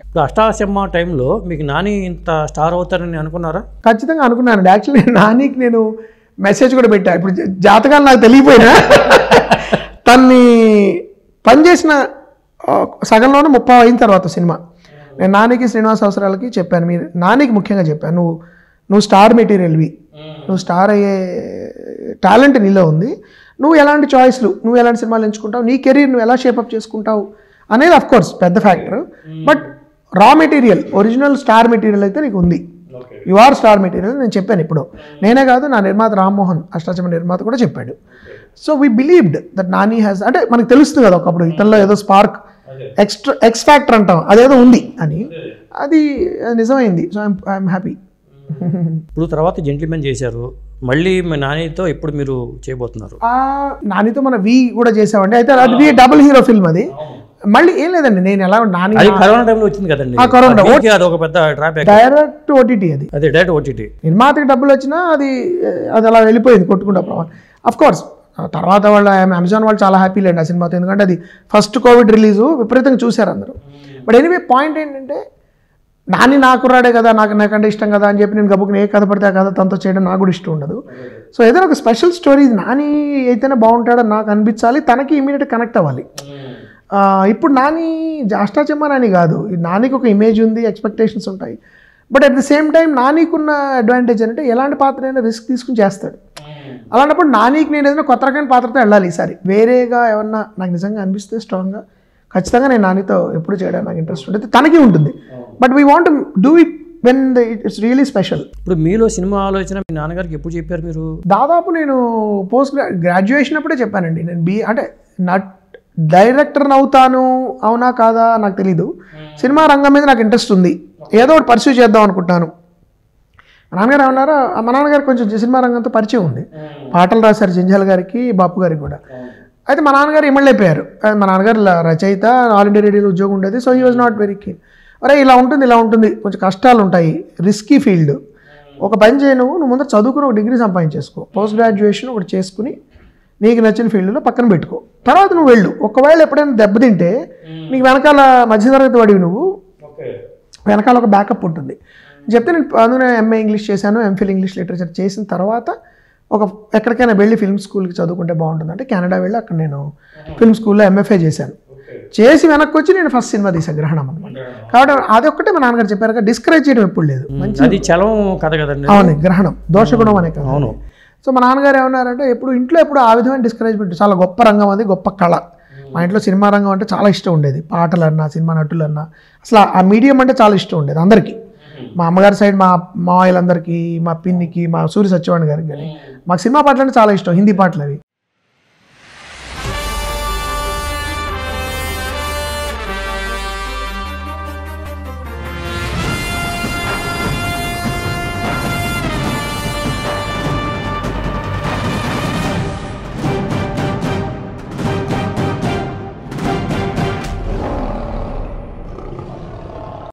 ఇప్పుడు అష్టాచమ్మ టైంలో మీకు నాని ఇంత స్టార్ అవుతారని అనుకున్నారా? ఖచ్చితంగా అనుకున్నానండి. యాక్చువల్లీ నానికి నేను మెసేజ్ కూడా పెట్టా. ఇప్పుడు జాతకాలు నాకు తెలియపోయినా తన్ని పనిచేసిన సగంలోనే 30 అయిన తర్వాత సినిమా నేను నానికి శ్రీనివాస్ అవసరాలకి చెప్పాను. మీరు నానికి ముఖ్యంగా చెప్పాను, నువ్వు స్టార్ మెటీరియల్వి, నువ్వు స్టార్ అయ్యే టాలెంట్ నీలో ఉంది, నువ్వు ఎలాంటి చాయిస్లు, నువ్వు ఎలాంటి సినిమాలు ఎంచుకుంటావు, నీ కెరీర్ నువ్వు ఎలా షేపప్ చేసుకుంటావు అనేది అఫ్కోర్స్ పెద్ద factor. But raw material, original star material అయితే నీకు ఉంది, యు ఆర్ స్టార్ మెటీరియల్ నేను చెప్పాను. ఇప్పుడు నేనే కాదు, నా నిర్మాత రామ్మోహన్, అష్టాచమ్మ నిర్మాత కూడా చెప్పాడు. So we believed that Nani has, అంటే మనకు తెలుస్తుంది కదా ఒకప్పుడు ఇతనిలో ఏదో స్పార్క్, ఎక్స్ ఫ్యాక్టర్ అంటాం, అదేదో ఉంది అని, అది నిజమైంది. So I'm happy. ఇప్పుడు తర్వాత జెంటిల్మెన్ చేశారు, మళ్ళీ మీ నానితో ఎప్పుడు మీరు చేయబోతున్నారు? నానితో మన వి కూడా చేసామండి. అయితే అది వి డబుల్ హీరో ఫిల్మ్. అది మళ్ళీ ఏం లేదండి, నేను ఎలా నాని కరోనా టైంలో వచ్చింది కదండి, అది ఒక పెద్ద డ్రాబ్యాక్. డైరెక్ట్ ఓటీటీ, అది అదే డైరెక్ట్ ఓటీటీ. నిర్మాతకి డబ్బులు వచ్చినా అది అలా వెళ్ళిపోయింది కొట్టుకుంటా. అఫ్ కోర్స్ తర్వాత వాళ్ళు అమెజాన్ వాళ్ళు చాలా హ్యాపీ లేండి ఆ సినిమాతో, ఎందుకంటే అది ఫస్ట్ కోవిడ్ రిలీజు, విపరీతంగా చూశారు అందరూ. బట్ ఎనీవే పాయింట్ ఏంటంటే, నాని నాకు రాడే కదా, నాకంటే ఇష్టం కదా అని చెప్పి నేను గబుకుని ఏ కథ పడితే ఆ కథ తనతో చేయడం నాకు కూడా ఇష్టం ఉండదు. సో ఏదైనా ఒక స్పెషల్ స్టోరీ నాని అయితేనే బాగుంటాడని నాకు అనిపించాలి, తనకి ఇమీడియట్గా కనెక్ట్ అవ్వాలి. ఇప్పుడు నాని అష్టాచమ్మ నాని కాదు, నానికి ఒక ఇమేజ్ ఉంది, ఎక్స్పెక్టేషన్స్ ఉంటాయి. But at the same time నానికున్న అడ్వాంటేజ్ అంటే ఎలాంటి పాత్ర అయినా రిస్క్ తీసుకుని చేస్తాడు. అలాంటప్పుడు నానికి నేను ఏదైనా కొత్త రకమైన పాత్రతో వెళ్ళాలి. ఈసారి వేరేగా ఏమన్నా నాకు నిజంగా అనిపిస్తే స్ట్రాంగ్గా ఖచ్చితంగా నేను నానితో ఎప్పుడు చేయడానికి నాకు ఇంట్రెస్ట్ ఉంటుంది, తనకి ఉంటుంది. But we want do it when it's really special. ఇప్పుడు మీలో సినిమా ఆలోచన మీ నాన్నగారికి ఎప్పుడు చెప్పారు మీరు? దాదాపు నేను పోస్ట్ గ్రాడ్యుయేషన్ అప్పుడే చెప్పానండి. నేను అంటే డైరెక్టర్ని అవుతాను, అవునా కాదా నాకు తెలీదు. సినిమా రంగం మీద నాకు ఇంట్రెస్ట్ ఉంది, ఏదో ఒకటి పర్సూ చేద్దాం అనుకుంటున్నాను. మా నాన్నగారు ఏమన్నారా, మా నాన్నగారు కొంచెం సినిమా రంగంతో పరిచయం ఉంది, పాటలు రాశారు జంజాల గారికి, బాపు గారికి కూడా. అయితే మా నాన్నగారు ఎమ్మెల్యే అయిపోయారు. మా నాన్నగారు రచయిత, ఆల్ ఇండియా రేడియోలో ఉద్యోగం ఉండేది. So he was not very keen. అరే ఇలా ఉంటుంది, కొంచెం కష్టాలు ఉంటాయి, రిస్కీ ఫీల్డ్, ఒక పని చేయను, నువ్వు ముందర చదువుకుని ఒక డిగ్రీ సంపాదించేసుకో, పోస్ట్ గ్రాడ్యుయేషన్ ఒకటి చేసుకుని నీకు నచ్చిన ఫీల్డ్లో పక్కన పెట్టుకో, తర్వాత నువ్వు వెళ్ళు. ఒకవేళ ఎప్పుడైనా దెబ్బతింటే నీకు వెనకాల మధ్యతరగతి వాడివి, నువ్వు వెనకాల ఒక బ్యాకప్ ఉంటుంది చెప్తే. నేను అందులో ఎంఏ ఇంగ్లీష్ చేశాను, ఎంఫిల్ ఇంగ్లీష్ లిటరేచర్ చేసిన తర్వాత ఎక్కడికైనా వెళ్ళి ఫిల్మ్ స్కూల్కి చదువుకుంటే బాగుంటుంది అంటే కెనడా వెళ్ళి అక్కడ నేను ఫిల్మ్ స్కూల్లో ఎంఎఫ్ఏ చేశాను. చేసి వెనక్కి వచ్చి నేను ఫస్ట్ సినిమా తీసాను, గ్రహణం అనమాట. కాబట్టి అది ఒక్కటే మా నాన్నగారు చెప్పారు, డిస్కరేజ్ చేయడం ఎప్పుడు లేదు. మంచి చలం కథ కదండి. అవును, గ్రహణం దోషగుణం అనే కదా. అవును. సో మా నాన్నగారు ఏమన్నారంటే, ఇంట్లో ఎప్పుడు ఆ విధమైన డిస్కరేజ్మెంట్, చాలా గొప్ప రంగం అది, గొప్ప కళ. మా ఇంట్లో సినిమా రంగం అంటే చాలా ఇష్టం ఉండేది, పాటలన్నా సినిమా నటులన్నా అసలు ఆ మీడియం అంటే చాలా ఇష్టం ఉండేది అందరికీ. మా అమ్మగారి సైడ్ మా మావయ్యలందరికీ, మా పిన్నికి, మా సూర్య సత్యవాణి గారికి కానీ మాకు సినిమా పాటలు అంటే చాలా ఇష్టం, హిందీ పాటలు అవి.